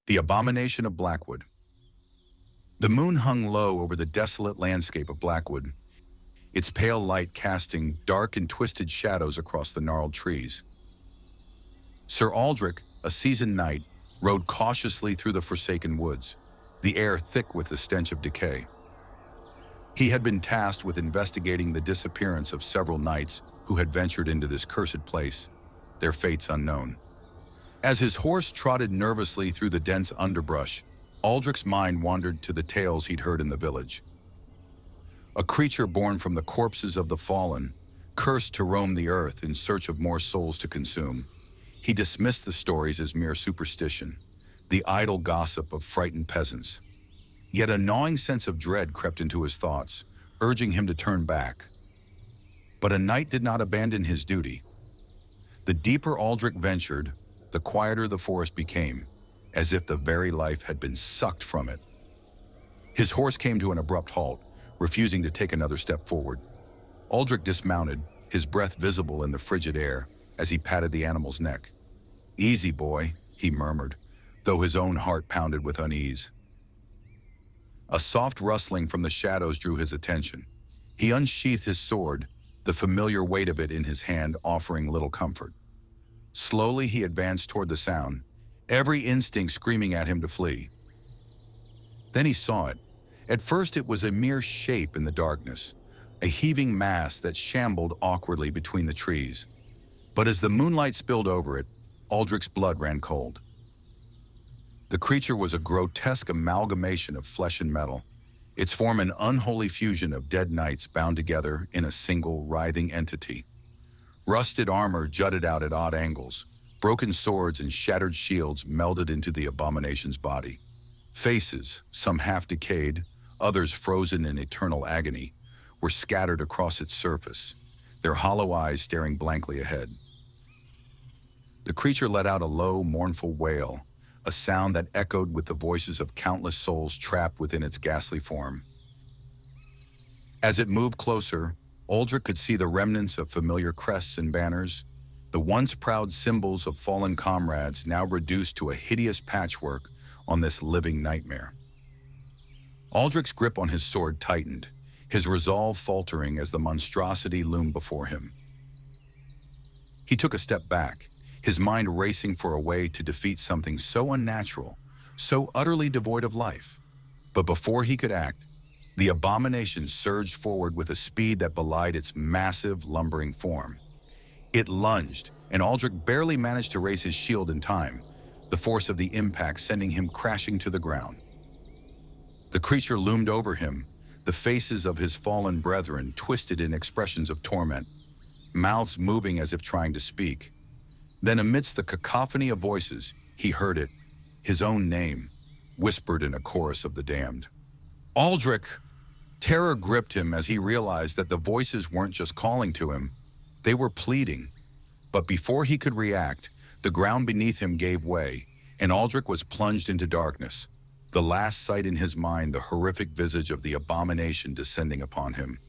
The Abomination of Blackwood. The moon hung low over the desolate landscape of Blackwood, its pale light casting dark and twisted shadows across the gnarled trees. Sir Aldrich, a seasoned knight, rode cautiously through the forsaken woods, the air thick with the stench of decay. He had been tasked with investigating the disappearance of several knights who had ventured into this cursed place, their fates unknown. As his horse trotted nervously through the dense underbrush, Aldrich's mind wandered to the tales he'd heard in the village. A creature born from the corpses of the fallen, cursed to roam the earth in search of more souls to consume. He dismissed the stories as mere superstition, the idle gossip of frightened peasants. Yet a gnawing sense of dread crept into his thoughts, urging him to turn back. But a knight did not abandon his duty. The deeper Aldrich ventured, the quieter the forest became, as if the very life had been sucked from it. His horse came to an abrupt halt, refusing to take another step forward. Aldrich dismounted, his breath visible in the frigid air, as he patted the animal's neck. "Easy, boy," he murmured, though his own heart pounded with unease. A soft rustling from the shadows drew his attention. He unsheathed his sword, the familiar weight of it in his hand offering little comfort. Slowly he advanced toward the sound, every instinct screaming at him to flee. Then he saw it. At first it was a mere shape in the darkness, a heaving mass that shambled awkwardly between the trees. But as the moonlight spilled over it, Aldrich's blood ran cold. The creature was a grotesque amalgamation of flesh and metal, its form an unholy fusion of dead knights bound together in a single writhing entity. Rusted armor jutted out at odd angles. Broken swords and shattered shields melded into the abomination's body. Faces, some half-decayed, others frozen in eternal agony, were scattered across its surface, their hollow eyes staring blankly ahead. The creature let out a low, mournful wail, a sound that echoed with the voices of countless souls trapped within its ghastly form. As it moved closer, Aldrich could see the remnants of familiar crests and banners, the once proud symbols of fallen comrades now reduced to a hideous patchwork on this living nightmare. Aldrich's grip on his sword tightened, his resolve faltering as the monstrosity loomed before him. He took a step back, his mind racing for a way to defeat something so unnatural, so utterly devoid of life. But before he could act, the abomination surged forward with a speed that belied its massive, lumbering form. It lunged, and Aldrich barely managed to raise his shield in time, the force of the impact sending him crashing to the ground. The creature loomed over him, the faces of his fallen brethren twisted in expressions of torment, mouths moving as if trying to speak. Then amidst the cacophony of voices, he heard it, his own name, whispered in a chorus of the damned. Aldrich! Terror gripped him as he realized that the voices weren't just calling to him, they were pleading. But before he could react, the ground beneath him gave way, and Aldrich was plunged into darkness, the last sight in his mind the horrific visage of the abomination descending upon him.